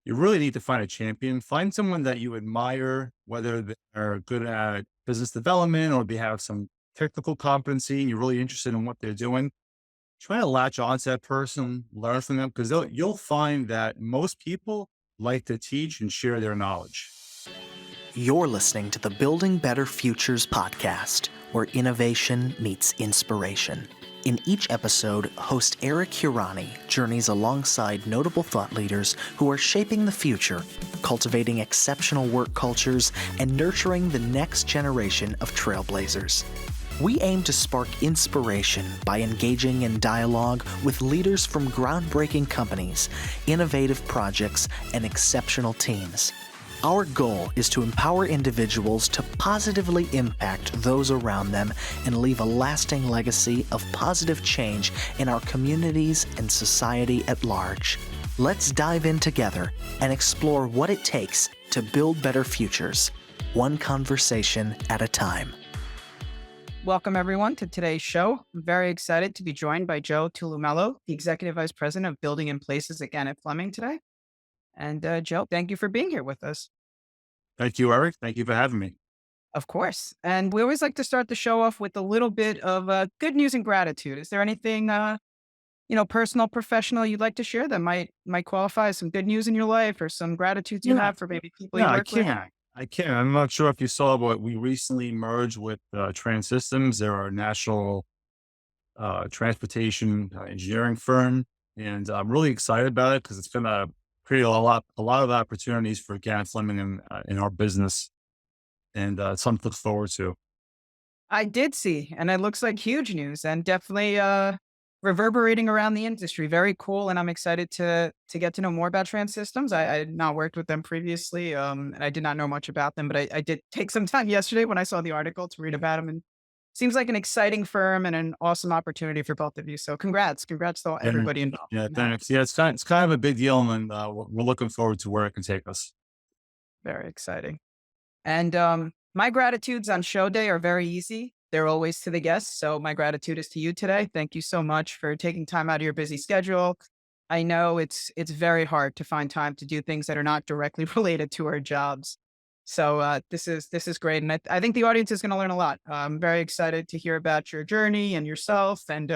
you really need to find a champion. Find someone that you admire, whether they're good at business development or they have some technical competency and you're really interested in what they're doing. Try to latch on to that person, learn from them, because you'll find that most people like to teach and share their knowledge. You're listening to the Building Better Futures podcast, where innovation meets inspiration. In each episode, host Eric Hurani journeys alongside notable thought leaders who are shaping the future, cultivating exceptional work cultures, and nurturing the next generation of trailblazers. We aim to spark inspiration by engaging in dialogue with leaders from groundbreaking companies, innovative projects, and exceptional teams. Our goal is to empower individuals to positively impact those around them and leave a lasting legacy of positive change in our communities and society at large. Let's dive in together and explore what it takes to build better futures, one conversation at a time. Welcome, everyone, to today's show. I'm very excited to be joined by Joe Tulumello, the Executive Vice President of Building and Places at Gannett Fleming today. And Joe, thank you for being here with us. Thank you, Eric. Thank you for having me. Of course. And we always like to start the show off with a little bit of good news and gratitude. Is there anything, personal, professional you'd like to share that might qualify as some good news in your life or some gratitudes you have for maybe people you Yeah, I work with? can. I can. I'm not sure if you saw, but we recently merged with Trans Systems. They're our national transportation engineering firm, and I'm really excited about it because it's going to create a lot of opportunities for Gannett Fleming in our business, and it's something to look forward to. I did see, and it looks like huge news and definitely reverberating around the industry. Very cool, and I'm excited to get to know more about Trans Systems. I had not worked with them previously, and I did not know much about them, but I did take some time yesterday when I saw the article to read about them, and seems like an exciting firm and an awesome opportunity for both of you. So congrats to And everybody involved yeah, in that. thanks. Yeah, it's kind of a big deal, and we're looking forward to where it can take us. Very exciting. And my gratitudes on show day are very easy. They're always to the guests. So my gratitude is to you today. Thank you so much for taking time out of your busy schedule. I know it's very hard to find time to do things that are not directly related to our jobs. So this is great, and I think the audience is going to learn a lot. I'm very excited to hear about your journey and yourself, and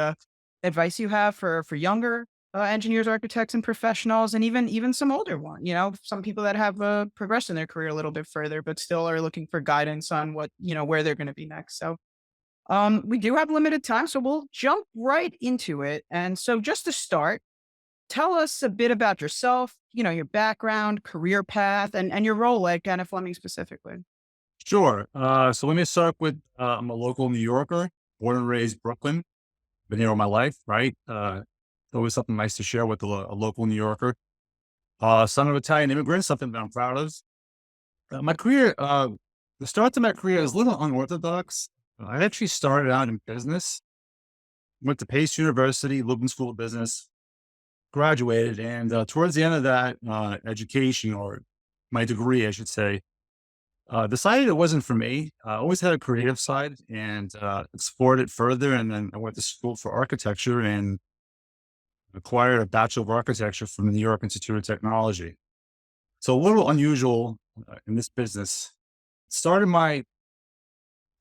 advice you have for younger engineers, architects, and professionals, and even some older one. You know, some people that have progressed in their career a little bit further, but still are looking for guidance on what where they're going to be next. So we do have limited time, so we'll jump right into it. And so just to start, tell us a bit about yourself. Your background, career path, and your role at Gannett Fleming specifically. Sure. So let me start with I'm a local New Yorker, born and raised Brooklyn. Been here all my life, right? Always something nice to share with a local New Yorker. Son of Italian immigrants, something that I'm proud of. My career, the start to my career is a little unorthodox. I actually started out in business, went to Pace University, Lubin School of Business, graduated, and towards the end of that education, or my degree, I should say, decided it wasn't for me. I always had a creative side and explored it further. And then I went to school for architecture and acquired a Bachelor of Architecture from the New York Institute of Technology. So a little unusual in this business. Started my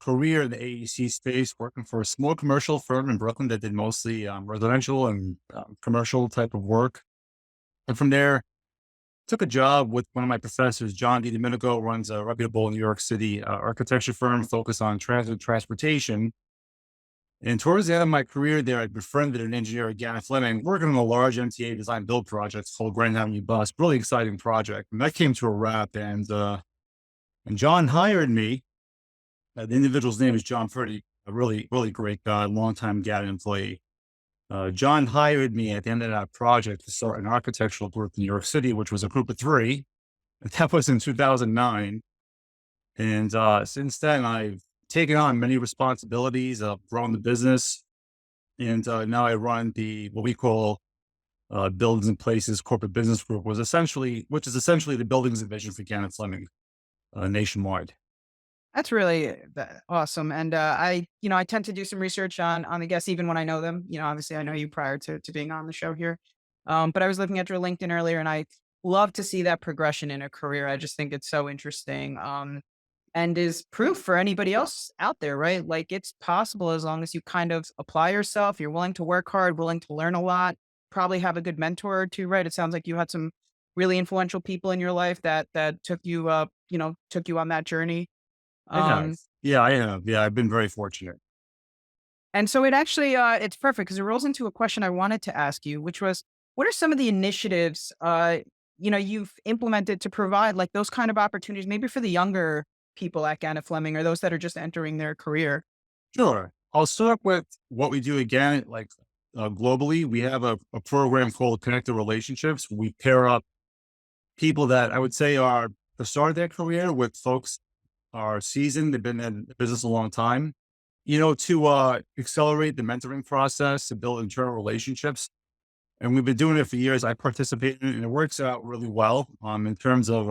career in the AEC space, working for a small commercial firm in Brooklyn that did mostly residential and commercial type of work. And from there, took a job with one of my professors, John D. Domenico, runs a reputable New York City architecture firm focused on transit and transportation. And towards the end of my career there, I befriended an engineer at Gannett Fleming, working on a large MTA design build project called Grand Avenue Bus. Really exciting project. And that came to a wrap. And John hired me. The individual's name is John Furdy, a really, really great guy, longtime Gannett employee. John hired me at the end of that project to start an architectural group in New York City, which was a group of three. And that was in 2009. And since then, I've taken on many responsibilities. I've grown the business. And now I run what we call Buildings and Places Corporate Business Group, which is essentially the buildings division for Gannett Fleming nationwide. That's really awesome. And I tend to do some research on the guests, even when I know them. Obviously I know you prior to being on the show here. But I was looking at your LinkedIn earlier, and I love to see that progression in a career. I just think it's so interesting. And is proof for anybody else out there, right? Like it's possible as long as you kind of apply yourself, you're willing to work hard, willing to learn a lot, probably have a good mentor or two, right? It sounds like you had some really influential people in your life that took you took you on that journey. I have. Um Yeah, I have. Yeah, I've been very fortunate. and so it actually it's perfect because it rolls into a question I wanted to ask you, which was what are some of the initiatives you've implemented to provide like those kind of opportunities maybe for the younger people at Gannett Fleming or those that are just entering their career? Sure. I'll start with what we do again, like globally. We have a program called Connected Relationships. We pair up people that I would say are the start of their career with folks are seasoned. They've been in the business a long time, to accelerate the mentoring process, to build internal relationships. And we've been doing it for years. I participate in it and it works out really well in terms of,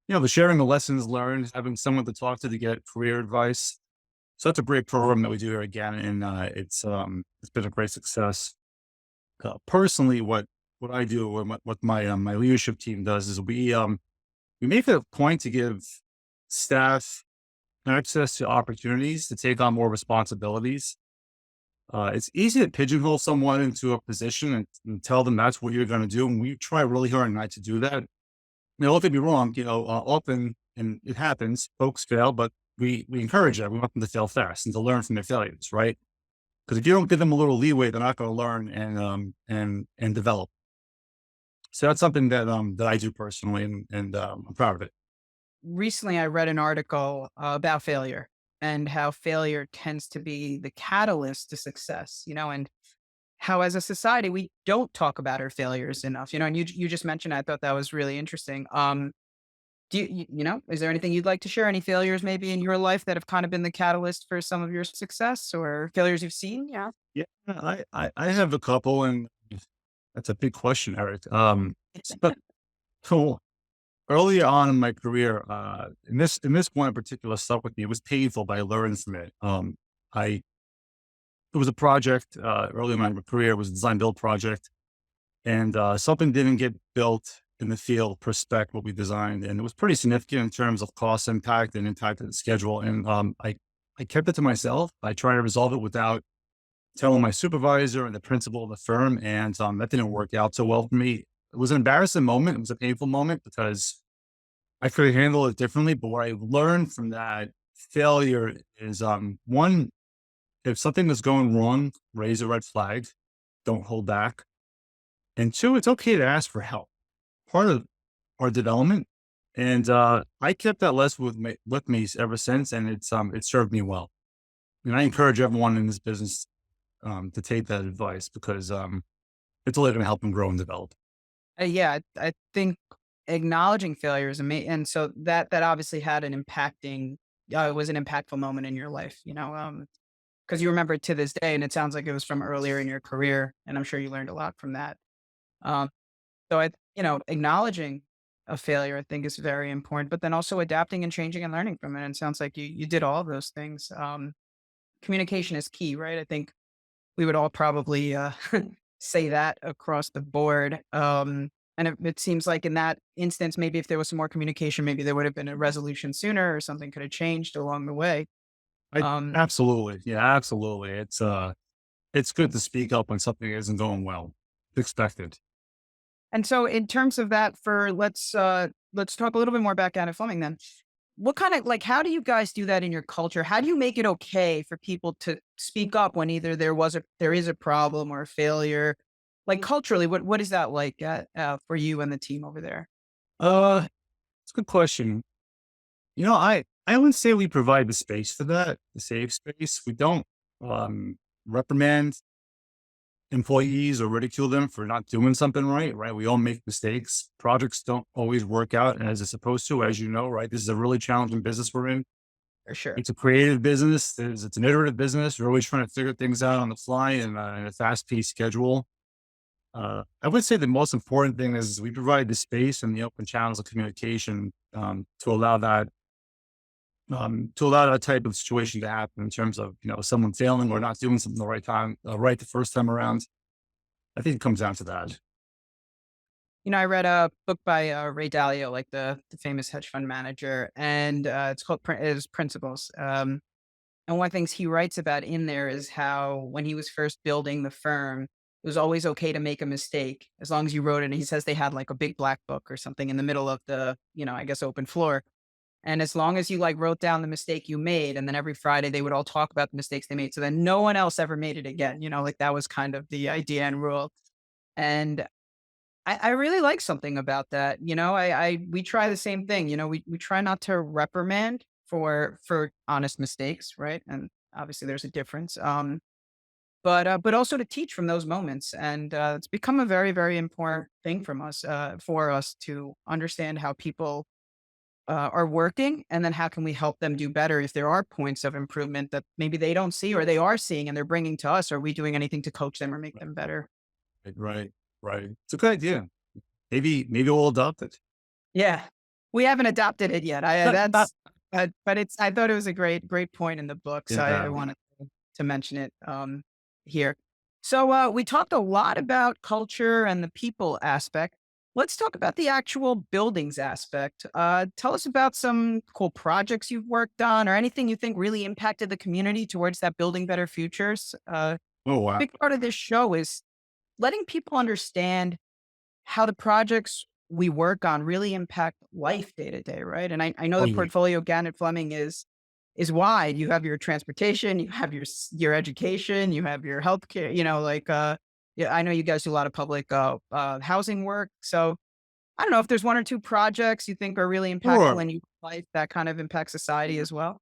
the sharing the lessons learned, having someone to talk to get career advice. So that's a great program that we do here again. And it's been a great success. Personally, what I do and what my my leadership team does is we make it a point to give staff access to opportunities to take on more responsibilities. It's easy to pigeonhole someone into a position and tell them that's what you're going to do. And we try really hard not to do that. Now, don't get me wrong, often, and it happens, folks fail, but we encourage that. We want them to fail fast and to learn from their failures, right? Because if you don't give them a little leeway, they're not going to learn and develop. So that's something that I do personally, and I'm proud of it. Recently I read an article about failure and how failure tends to be the catalyst to success, and how as a society we don't talk about our failures enough, and you just mentioned, I thought that was really interesting. Do is there anything you'd like to share? Any failures maybe in your life that have kind of been the catalyst for some of your success or failures you've seen? Yeah. Yeah, I have a couple, and that's a big question, Eric. But so earlier on in my career, in this one in particular stuck with me. It was painful, but I learned from it. I It was a project early in my career. It was a design build project, and something didn't get built in the field per spec what we designed, and it was pretty significant in terms of cost impact and impact to the schedule. And I kept it to myself. I tried to resolve it without telling my supervisor and the principal of the firm, and that didn't work out so well for me. It was an embarrassing moment. It was a painful moment because I could have handled it differently. But what I learned from that failure is one, if something is going wrong, raise a red flag, don't hold back. And two, it's okay to ask for help. Part of our development. And I kept that lesson with me ever since, and it served me well. And I encourage everyone in this business to take that advice because it's only going to help them grow and develop. Yeah, I think acknowledging failure is amazing, and so that obviously had an impacting. It was an impactful moment in your life, because you remember it to this day, and it sounds like it was from earlier in your career, and I'm sure you learned a lot from that. Um, acknowledging a failure, I think, is very important, but then also adapting and changing and learning from it. And it sounds like you did all of those things. Communication is key, right? I think we would all probably say that across the board. And it seems like in that instance, maybe if there was some more communication, maybe there would have been a resolution sooner or something could have changed along the way. I Um, Absolutely, yeah, absolutely. It's good to speak up when something isn't going well. It's expected. and so in terms of that for let's talk a little bit more about Anna Fleming then. What kind of like how do you guys do that in your culture? How do you make it okay for people to speak up when either there is a problem or a failure? Like culturally, what is that like for you and the team over there? It's a good question. I wouldn't say we provide the space for that, the safe space. We don't reprimand employees or ridicule them for not doing something right. Right? We all make mistakes. Projects don't always work out as they're supposed to, as you know. Right? This is a really challenging business we're in. For sure. It's a creative business. It's an iterative business. We're always trying to figure things out on the fly in a fast-paced schedule. I would say the most important thing is we provide the space and the open channels of communication to allow that type of situation to happen in terms of someone failing or not doing something the right time, right the first time around. I think it comes down to that. I read a book by Ray Dalio, like the famous hedge fund manager, and it's called Principles. And one of the things he writes about in there is how when he was first building the firm, it was always okay to make a mistake as long as you wrote it. And he says they had like a big black book or something in the middle of the, I guess open floor. And as long as you like wrote down the mistake you made, and then every Friday they would all talk about the mistakes they made. So then no one else ever made it again. Like that was kind of the idea and rule. And I really like something about that. We try the same thing. We try not to reprimand for honest mistakes, right? And obviously there's a difference. But also to teach from those moments. And it's become a very, very important thing for us to understand how people are working, and then how can we help them do better if there are points of improvement that maybe they don't see or they are seeing and they're bringing to us. Are we doing anything to coach them or make them better? Right, right. It's a good idea. Maybe we'll adopt it. Yeah. We haven't adopted it yet. I that's but it's I thought it was a great, great point in the book, so I Yeah. wanted to mention it, here. So, we talked a lot about culture and the people aspect. Let's talk about the actual buildings aspect. Tell us about some cool projects you've worked on or anything you think really impacted the community towards that building better futures. Oh, wow. Big part of this show is letting people understand how the projects we work on really impact life day to day, right? And I know Oh, the yeah. portfolio Gannett Fleming is wide. You have your transportation, you have your education, you have your healthcare. Yeah, I know you guys do a lot of public housing work. So I don't know if there's one or two projects you think are really impactful Sure. in your life that kind of impact society as well.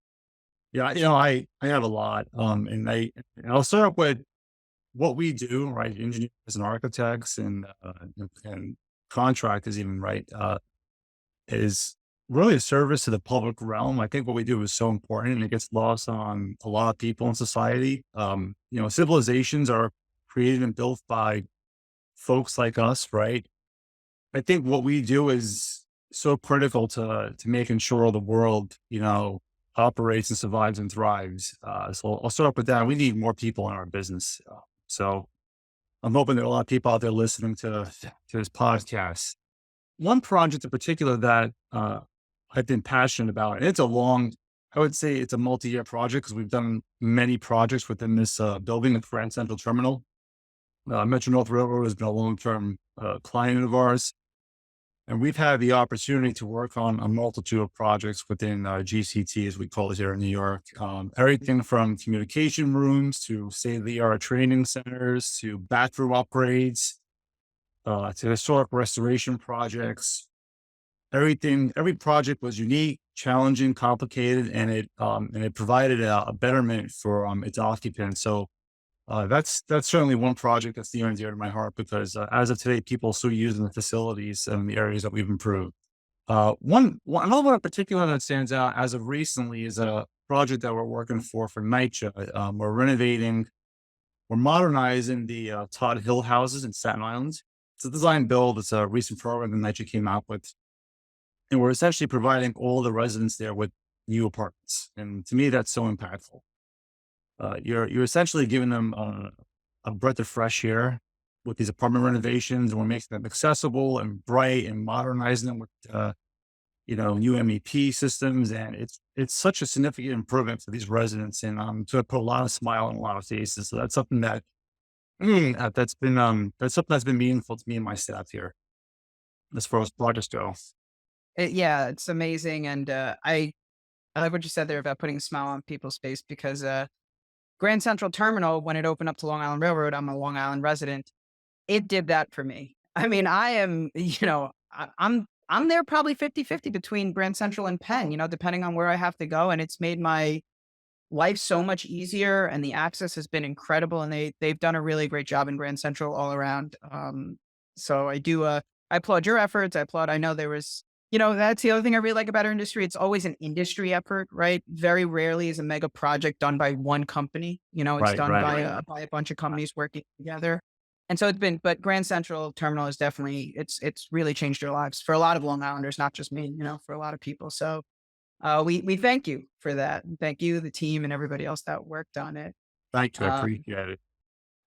Yeah, I have a lot, and I'll start with what we do, right? Engineers and architects and contractors even, right? Is really a service to the public realm. I think what we do is so important and it gets lost on a lot of people in society. Civilizations are created and built by folks like us, right? I think what we do is so critical to making sure the world, operates and survives and thrives. So I'll start with that. We need more people in our business. So I'm hoping there are a lot of people out there listening to this podcast. One project in particular that I've been passionate about, and I would say it's a multi-year project because we've done many projects within this building at Grand Central Terminal. Metro North Railroad has been a long-term client of ours, and we've had the opportunity to work on a multitude of projects within GCT, as we call it here in New York. Everything from communication rooms to state-of-the-art training centers to bathroom upgrades to historic restoration projects. Every project was unique, challenging, complicated, and it provided a betterment for its occupants. So that's certainly one project that's near and dear to my heart because as of today, people are still using the facilities and the areas that we've improved. Another one in particular that stands out as of recently is a project that we're working for NYCHA. We're modernizing the Todd Hill houses in Staten Island. It's a design build. It's a recent program that NYCHA came out with. And we're essentially providing all the residents there with new apartments. And to me, that's so impactful. You're essentially giving them a breath of fresh air with these apartment renovations. And we're making them accessible and bright and modernizing them with, new MEP systems. And it's such a significant improvement for these residents. And to put a lot of smile on a lot of faces. So that's something that's something that's been meaningful to me and my staff here as far as projects go. Yeah, it's amazing. And I like what you said there about putting a smile on people's face because Grand Central Terminal, when it opened up to Long Island Railroad, I'm a Long Island resident. It did that for me. I mean, I am, I'm there probably 50-50 between Grand Central and Penn, depending on where I have to go. And it's made my life so much easier and the access has been incredible. And they've done a really great job in Grand Central all around. So I applaud your efforts. I know there was, that's the other thing I really like about our industry. It's always an industry effort, right? Very rarely is a mega project done by one company. It's Right, done right. by a bunch of companies working together. And so but Grand Central Terminal is definitely, it's really changed their lives for a lot of Long Islanders, not just me, for a lot of people. So we thank you for that. And thank you, the team and everybody else that worked on it. Thank you. I Uh, appreciate it.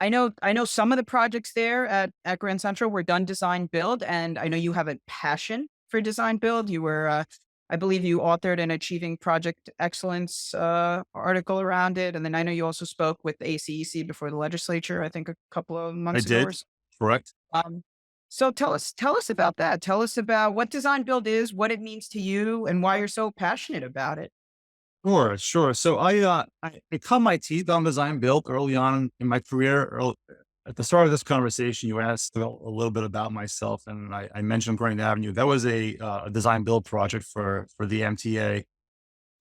I know some of the projects there at Grand Central were done design build, and I know you have a passion for design build. You were, I believe you authored an Achieving Project Excellence article around it. And then I know you also spoke with the ACEC before the legislature, I think a couple of I months ago or did. so. Correct. Um, so tell us about that. Tell us about what design build is, what it means to you, and why you're so passionate about it. Sure, sure. So I cut my teeth on design build early on in my career. At the start of this conversation, you asked a little bit about myself, and I mentioned Grand Avenue. That was a design build project for the MTA.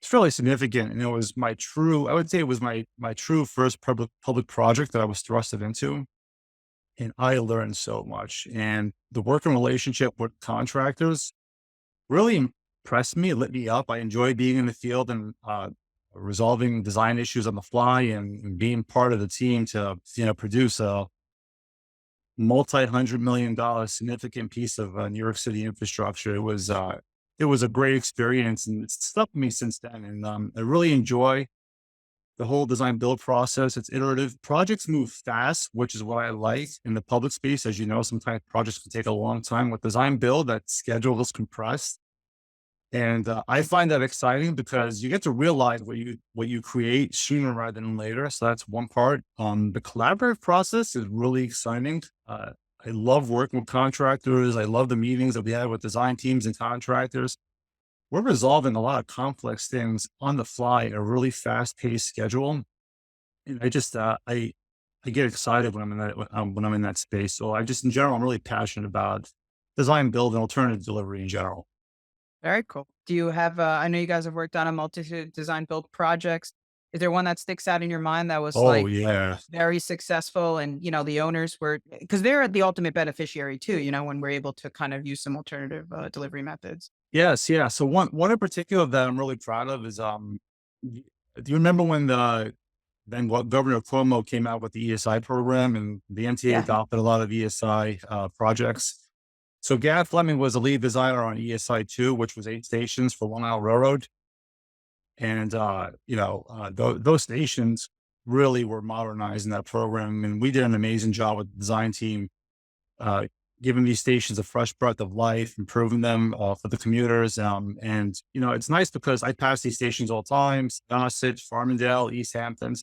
It's fairly significant, and it was my true. I would say it was my true first public project that I was thrusted into, and I learned so much. And the working relationship with contractors really impressed me. It lit me up. I enjoy being in the field and resolving design issues on the fly and being part of the team to, produce a multi-$100 million significant piece of New York City infrastructure. It was a great experience, and it's stuck with me since then. And I really enjoy the whole design build process. It's iterative. Projects move fast, which is what I like in the public space. As you know, sometimes projects can take a long time. With design build, that schedule is compressed. And I find that exciting because you get to realize what you create sooner rather than later. So that's one part. The collaborative process is really exciting. I love working with contractors. I love the meetings that we have with design teams and contractors. We're resolving a lot of complex things on the fly at a really fast paced schedule. And I get excited when I'm in when I'm in that space. So I just in general, I'm really passionate about design build and alternative delivery in general. Very cool. Do you have, I know you guys have worked on a multitude design build projects. Is there one that sticks out in your mind that was Oh like yeah. very successful and, the owners were, because they're the ultimate beneficiary too, when we're able to kind of use some alternative delivery methods. Yes, yeah. So one in particular that I'm really proud of is y- do you remember when Governor Cuomo came out with the ESI program and the MTA Yeah. adopted a lot of ESI projects? So Gannett Fleming was the lead designer on ESI 2, which was 8 stations for Long Island Railroad. And those stations really were modernizing that program. And we did an amazing job with the design team, uh, giving these stations a fresh breath of life, improving them for the commuters. And it's nice because I pass these stations all the time: Gossett, Farmingdale, East Hamptons,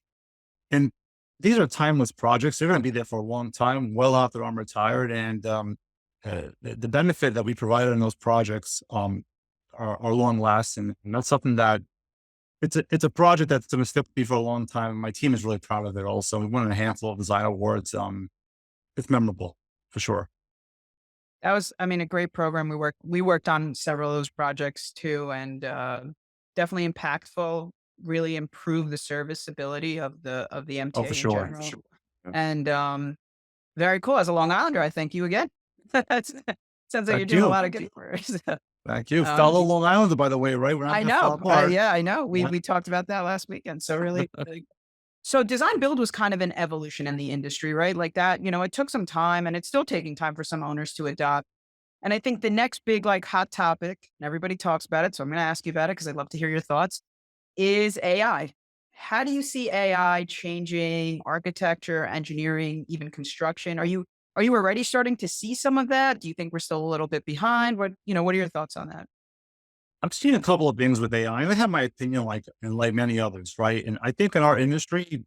and these are timeless projects. They're going to be there for a long time, well after I'm retired. And the benefit that we provided in those projects are long lasting, and that's something that it's a project that's going to stick with me for a long time. My team is really proud of it. Also, we won a handful of design awards. It's memorable for sure. That was, I mean, a great program. We worked on several of those projects too, and definitely impactful. Really improved the serviceability of the Oh, for MTA in sure, for general. sure. Yeah. And very cool. As a Long Islander, I thank you again. That's, sounds like you're Thank doing a you. lot of good work. Thank you. um, Fellow Long Islander, by the way, right? We're not I that far know. apart. Yeah, I know. We Yeah. we talked about that last weekend. So really, really. So design build was kind of an evolution in the industry, right? Like that. It took some time, and it's still taking time for some owners to adopt. And I think the next big, like, hot topic, and everybody talks about it, so I'm going to ask you about it because I'd love to hear your thoughts, is AI. How do you see AI changing architecture, engineering, even construction? Are you already starting to see some of that? Do you think we're still a little bit behind? What are your thoughts on that? I've seen a couple of things with AI, and I have my opinion, like many others, right? And I think in our industry,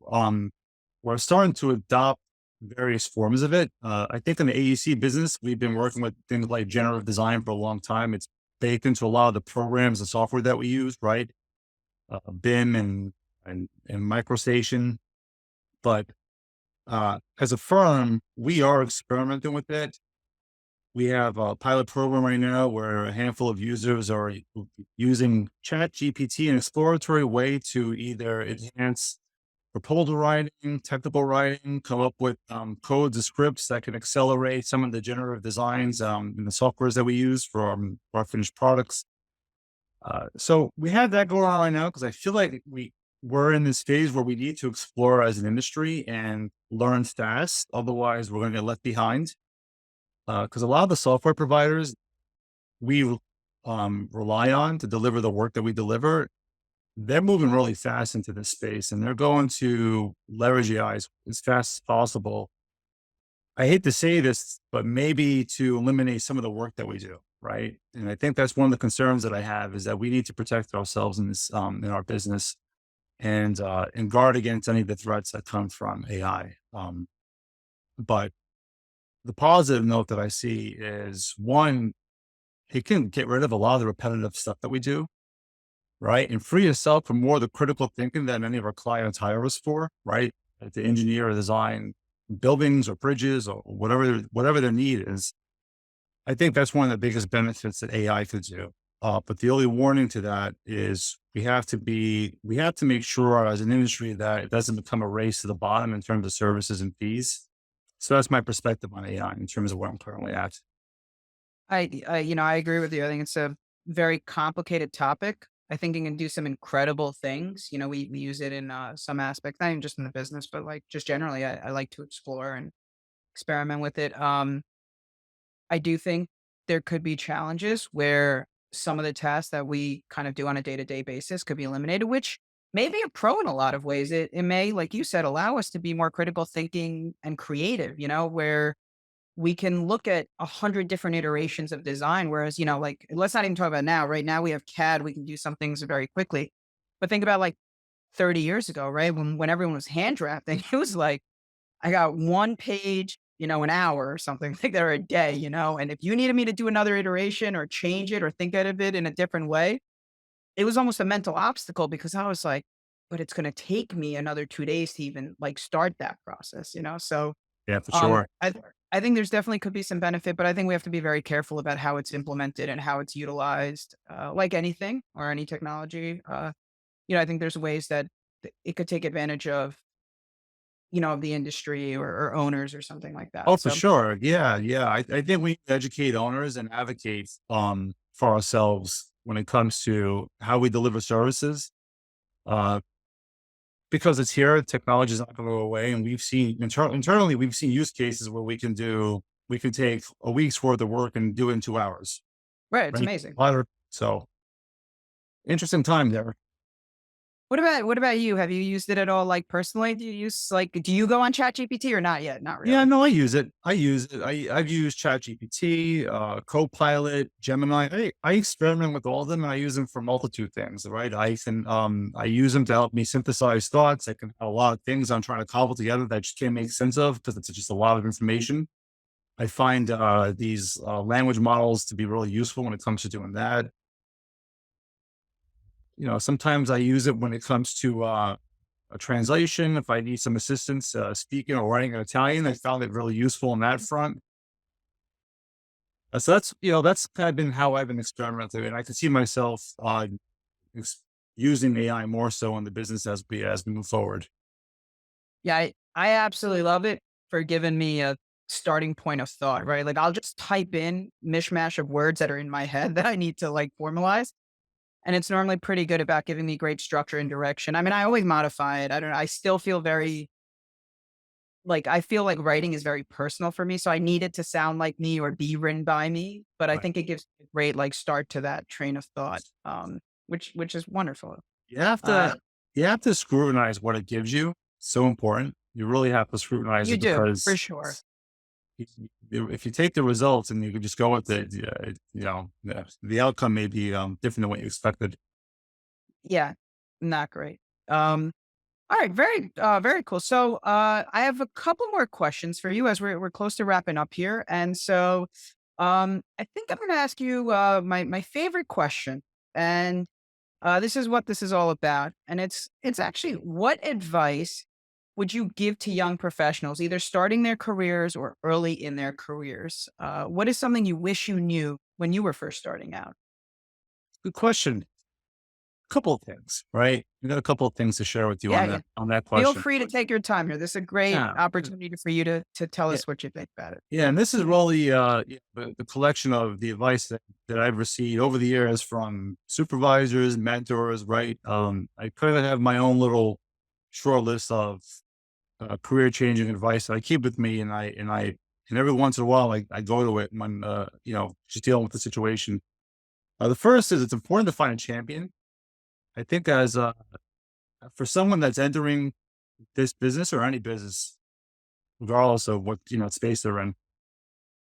we're starting to adopt various forms of it. I think in the AEC business, we've been working with things like generative design for a long time. It's baked into a lot of the programs and software that we use, right? BIM and MicroStation. But as a firm, we are experimenting with it. We have a pilot program right now where a handful of users are using ChatGPT, an exploratory way to either enhance proposal writing, technical writing, come up with codes and scripts that can accelerate some of the generative designs in the softwares that we use for our finished products. So we have that going on right now because I feel like we're in this phase where we need to explore as an industry and learn fast. Otherwise, we're going to get left behind. Because a lot of the software providers we rely on to deliver the work that we deliver, they're moving really fast into this space and they're going to leverage AI as fast as possible. I hate to say this, but maybe to eliminate some of the work that we do, right? And I think that's one of the concerns that I have is that we need to protect ourselves in this in our business and guard against any of the threats that come from AI. But the positive note that I see is one, it can get rid of a lot of the repetitive stuff that we do, right? And free us up for more of the critical thinking that many of our clients hire us for, right? Like to engineer or design buildings or bridges or whatever their need is. I think that's one of the biggest benefits that AI could do. But the only warning to that is we have to make sure as an industry that it doesn't become a race to the bottom in terms of services and fees. So that's my perspective on AI in terms of where I'm currently at. I agree with you. I think it's a very complicated topic. I think it can do some incredible things. We use it in some aspects, not even just in the business, but like just generally, I like to explore and experiment with it. I do think there could be challenges where some of the tasks that we kind of do on a day to day basis could be eliminated, which may be a pro in a lot of ways. It may, like you said, allow us to be more critical thinking and creative, where we can look at 100 different iterations of design. Whereas, like, let's not even talk about now. Right now, we have CAD, we can do some things very quickly. But think about like 30 years ago, right? When everyone was hand drafting, it was like, I got one page, an hour or something like that, or a day, and if you needed me to do another iteration or change it or think out of it in a different way, it was almost a mental obstacle because I was like, but it's going to take me another 2 days to even like start that process. So Yeah, for um, sure. I I think there's definitely could be some benefit, but I think we have to be very careful about how it's implemented and how it's utilized, like anything or any technology. I think there's ways that it could take advantage of the industry or owners or something like Oh, that. for So, sure. Yeah, yeah. I think we need to educate owners and advocate for ourselves when it comes to how we deliver services. Uh, because it's here, technology is not going to go away, and we've seen internally we've seen use cases where we can take a week's worth of work and do it in 2 hours. right, it's Right. amazing. So interesting time there. What about you? Have you used it at all, like personally? Do you go on ChatGPT or not yet? Not Yeah, really. no, I use it. I use it. I've used ChatGPT, Copilot, Gemini. I experiment with all of them and I use them for multitude things, right? I use them to help me synthesize thoughts. I can have a lot of things I'm trying to cobble together that I just can't make sense of because it's just a lot of information. I find these language models to be really useful when it comes to doing that. Sometimes I use it when it comes to a translation. If I need some assistance speaking or writing in Italian, I found it really useful on that front. So that's kind of been how I've been experimenting, and I can see myself ex- using AI more so in the business as we move forward. Yeah, I absolutely love it for giving me a starting point of thought, right? Like I'll just type in mishmash of words that are in my head that I need to like formalize. And it's normally pretty good about giving me great structure and direction. I mean, I always modify it. I don't know. I still feel very like I feel like writing is very personal for me. So I need it to sound like me or be written by me. But I Right. think it gives a great like start to that train of thought. Which is wonderful. You have Uh to you have to scrutinize what it gives you. So important. You really have to scrutinize you it do, for because sure. if you take the results and you can just go with it, the outcome may be different than what you expected. Yeah. Not great. Um All right, very cool. So, I have a couple more questions for you as we're close to wrapping up here, and so, I think I'm going to ask you my favorite question, and this is what this is all about, and it's actually what advice would you give to young professionals, either starting their careers or early in their careers? What is something you wish you knew when you were first starting out? Good question. Couple of things, right? We got a couple of things to share with you Yeah, on yeah. that Feel question. free to take your time here. This is a great Yeah, opportunity for you to tell yeah, us what you think about it. yeah. And this is really the collection of the advice that I've received over the years from supervisors, mentors, right? I kind of have my own little short list of career changing advice that I keep with me, and every once in a while I go to it when just dealing with the situation. The first is it's important to find a champion, I think as for someone that's entering this business or any business, regardless of what space they're in,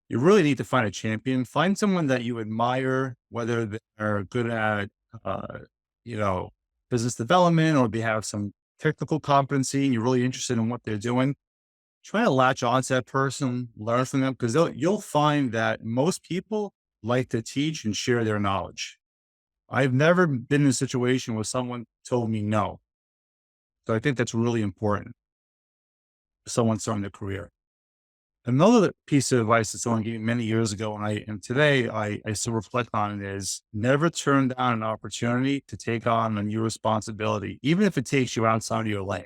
you really need to find a champion. Find someone that you admire, whether they're good at, uh, you know, business development or they have some technical competency and you're really interested in what they're doing. Try to latch on to that person, learn from them, because you'll find that most people like to teach and share their knowledge. I've never been in a situation where someone told me no. So I think that's really important for someone starting their career. Another piece of advice that someone gave me many years ago, and today I still reflect on it, is never turn down an opportunity to take on a new responsibility, even if it takes you outside of your lane.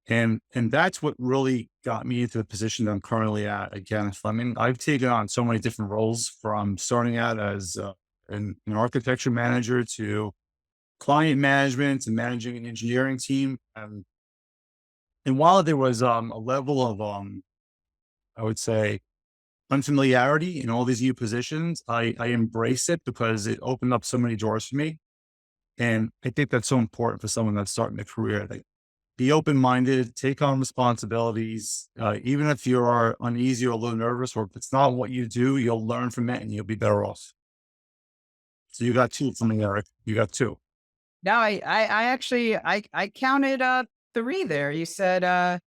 And that's what really got me into the position that I'm currently at Gannett Fleming. I've taken on so many different roles, from starting out as an architecture manager to client management to managing an engineering team. And while there was a level of I would say unfamiliarity in all these new positions, I embrace it because it opened up so many doors for me. And I think that's so important for someone that's starting a career. Like, be open-minded, take on responsibilities. Even if you are uneasy or a little nervous, or if it's not what you do, you'll learn from it and you'll be better off. So you got two from me, Eric. You got two. No, I actually, I counted, three there. You said,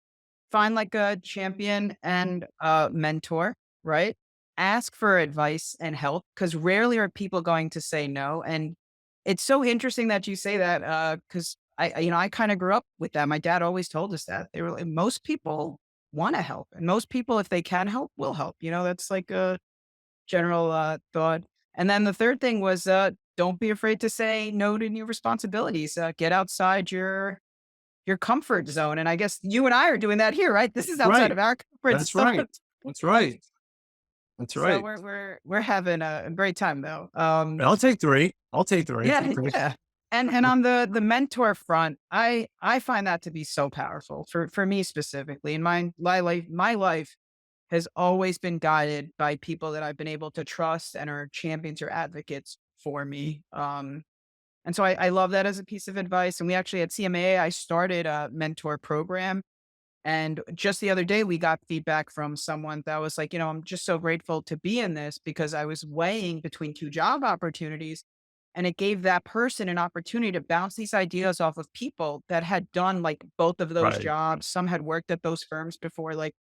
find like a champion and a mentor, right? Ask for advice and help, because rarely are people going to say no. And it's so interesting that you say that, because I kind of grew up with that. My dad always told us that they were like, most people want to help, and most people, if they can help, will help. That's like a general thought. And then the third thing was, don't be afraid to say no to new responsibilities. Get outside your comfort zone. And I guess you and I are doing that here, right? This is outside Right. of our comfort That's zone. right. That's right. That's So right. we're having a great time though. I'll take three. I'll take three. Yeah, yeah. And on the mentor front, I find that to be so powerful for me specifically. In my life has always been guided by people that I've been able to trust and are champions or advocates for me. And so I love that as a piece of advice. And we actually at CMAA, I started a mentor program. And just the other day, we got feedback from someone that was like, I'm just so grateful to be in this, because I was weighing between two job opportunities. And it gave that person an opportunity to bounce these ideas off of people that had done like both of those Right. jobs. Some had worked at those firms before. Like,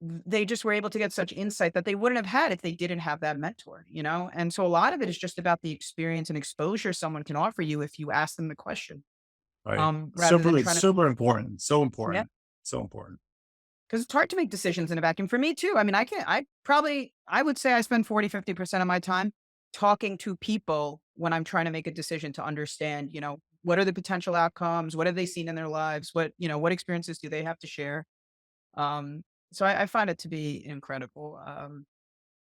they just were able to get such insight that they wouldn't have had if they didn't have that mentor. And so a lot of it is just about the experience and exposure someone can offer you if you ask them the question, Right. rather than Super, trying to, super important. So yeah, important. So important. because it's hard to make decisions in a vacuum for me too. I mean, I would say I spend 40-50% of my time talking to people when I'm trying to make a decision to understand, what are the potential outcomes? What have they seen in their lives? What experiences do they have to share? Um, so I find it to be incredible.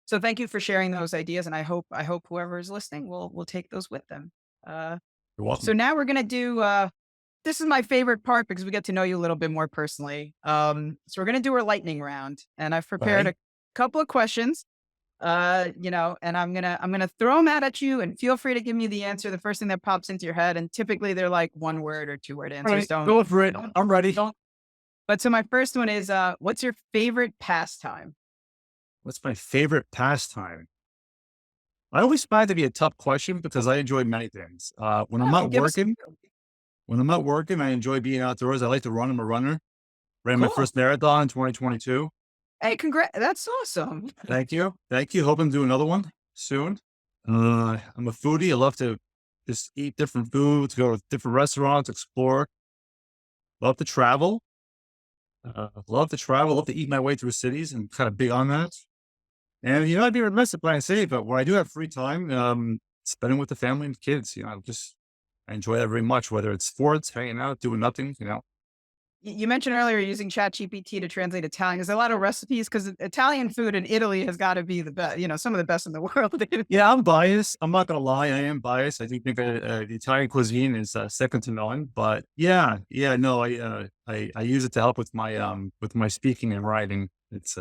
So thank you for sharing those ideas, and I hope whoever is listening will take those with them. Uh, You're so welcome. now we're gonna do. This is my favorite part because we get to know you a little bit more personally. So we're gonna do our lightning round, and I've prepared Okay. a couple of questions. And I'm gonna throw them out at you, and feel free to give me the answer, the first thing that pops into your head. And typically they're like one word or two word All answers. right. Don't Go for it. I'm ready. don't. But so my first one is, what's your favorite pastime? What's my favorite pastime? I always find it to be a tough question because I enjoy many things. Oh, give us. When I'm not working, I enjoy being outdoors. I like to run. I'm a runner. Ran my Cool. first marathon in 2022. Hey, congrats. That's awesome. Thank you. Thank you. Hoping to do another one soon. I'm a foodie. I love to just eat different foods, go to different restaurants, explore. Love to travel. Love to travel. Love to eat my way through cities. and kind of big on that. And, I'd be remiss if I didn't say it, but when I do have free time, spending with the family and kids, I enjoy that very much, whether it's sports, hanging out, doing nothing. You mentioned earlier using ChatGPT to translate Italian. There's a lot of recipes because Italian food in Italy has got to be the best, some of the best in the world. Yeah, I'm biased. I'm not going to lie. I am biased. I do think the Italian cuisine is second to none, but yeah, no, I use it to help with my speaking and writing. It's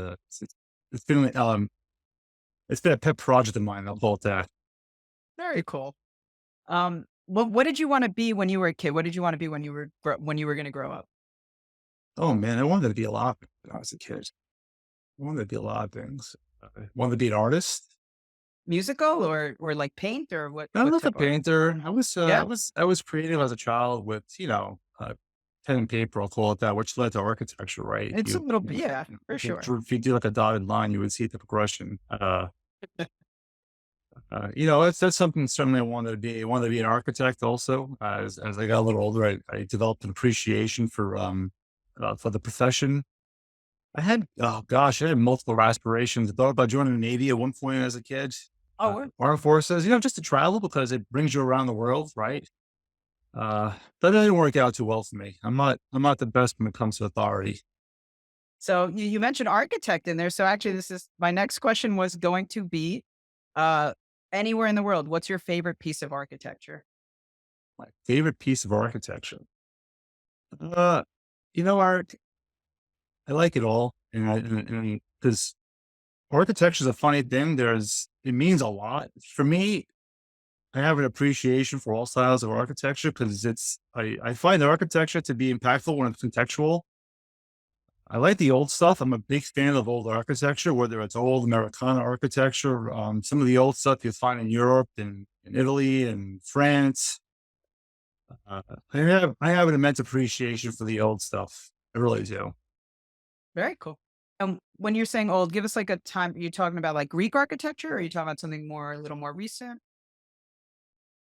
been a pet project of mine. I'll call it that. Very cool. What did you want to be when you were a kid? What did you want to be when you were when you were going to grow up? Oh man, I wanted to be a lot of things when I was a kid. I wanted to be a lot of things. I wanted to be an artist. Musical or like paint or I what was a type of art? painter. Yeah, I was creative as a child with, pen and paper, I'll call it that, which led to architecture, right? it's a little bit. Yeah, for sure. If you do like a dotted line, you would see the progression. That's something certainly I wanted to be. I wanted to be an architect also. As I got a little older, I developed an appreciation for the profession. I had multiple aspirations. I thought about joining the Navy at one point as a kid. Oh, we're Armed forces, just to travel because it brings you around the world, right? That didn't work out too well for me. I'm not the best when it comes to authority. so you mentioned architect in there. So actually, this is my next question was going to be, uh, anywhere in the world, what's your favorite piece of architecture? My favorite piece of architecture. Uh, Art. I like it all, and because architecture is a funny thing. It means a lot for me. I have an appreciation for all styles of architecture because I find architecture to be impactful when it's contextual. I like the old stuff. I'm a big fan of old architecture, whether it's old Americana architecture, some of the old stuff you find in Europe and in Italy and France. Uh, I have an immense appreciation for the old stuff. I really do. Very cool. And when you're saying old, give us like a time. You talking about like Greek architecture, or are you talking about something more a little more recent?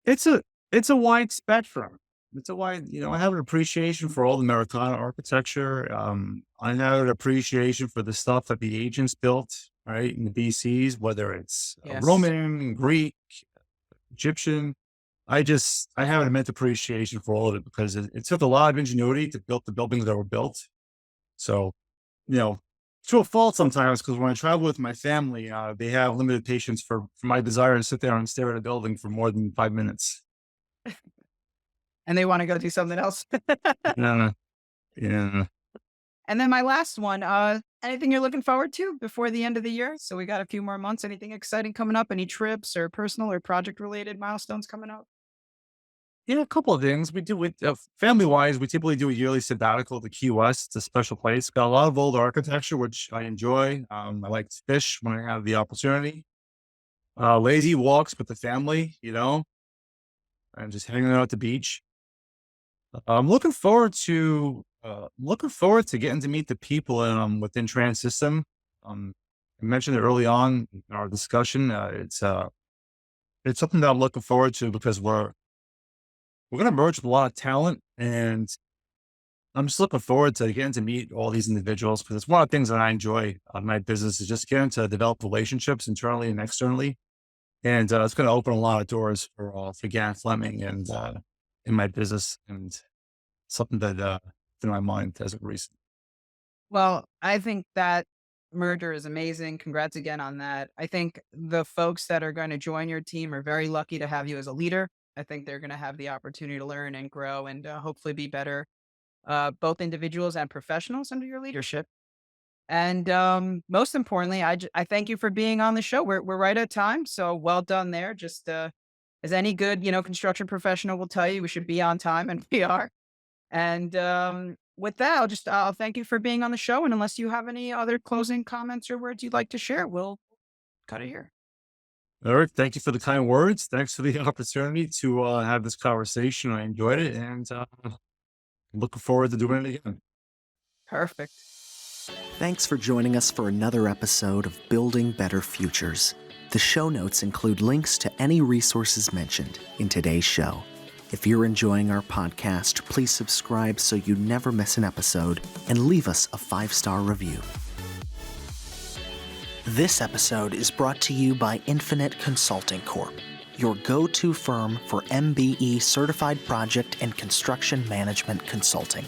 It's a it's a wide spectrum. It's a wide, I have an appreciation for old Americana architecture. I have an appreciation for the stuff that the ancients built, right, in the BCs, whether it's Yes. Roman, Greek, Egyptian. I have an immense appreciation for all of it because it took a lot of ingenuity to build the buildings that were built. So, you know, to a fault sometimes because when I travel with my family, they have limited patience for my desire to sit there and stare at a building for more than 5 minutes. And they want to go do something else. Yeah, yeah. And then my last one, anything you're looking forward to before the end of the year? So we got a few more months. Anything exciting coming up? Any trips or personal or project related milestones coming up? Yeah, a couple of things. We do with family wise, we typically do a yearly sabbatical to Key West. It's a special place. Got a lot of old architecture, which I enjoy. I like to fish when I have the opportunity. Lazy walks with the family, and just hanging out at the beach. I'm looking forward to getting to meet the people within Trans System. I mentioned it early on in our discussion. It's something that I'm looking forward to because we're going to merge with a lot of talent, and I'm just looking forward to getting to meet all these individuals because it's one of the things that I enjoy on my business is just getting to develop relationships internally and externally, and it's going to open a lot of doors for Gannett Fleming and in my business and something that in my mind as of recent. Well, I think that merger is amazing. Congrats again on that. I think the folks that are going to join your team are very lucky to have you as a leader. I think they're going to have the opportunity to learn and grow and hopefully be better, both individuals and professionals under your leadership. And most importantly, I thank you for being on the show. We're right at time, so well done there. Just as any good construction professional will tell you, we should be on time, and we are. And with that, I'll thank you for being on the show. And unless you have any other closing comments or words you'd like to share, we'll cut it here. Eric, thank you for the kind words. Thanks for the opportunity to have this conversation. I enjoyed it, and looking forward to doing it again. Perfect. Thanks for joining us for another episode of Building Better Futures. The show notes include links to any resources mentioned in today's show. If you're enjoying our podcast, please subscribe so you never miss an episode and leave us a 5-star review. This episode is brought to you by Infinite Consulting Corp., your go-to firm for MBE certified project and construction management consulting.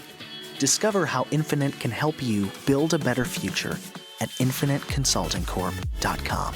Discover how Infinite can help you build a better future at infiniteconsultingcorp.com.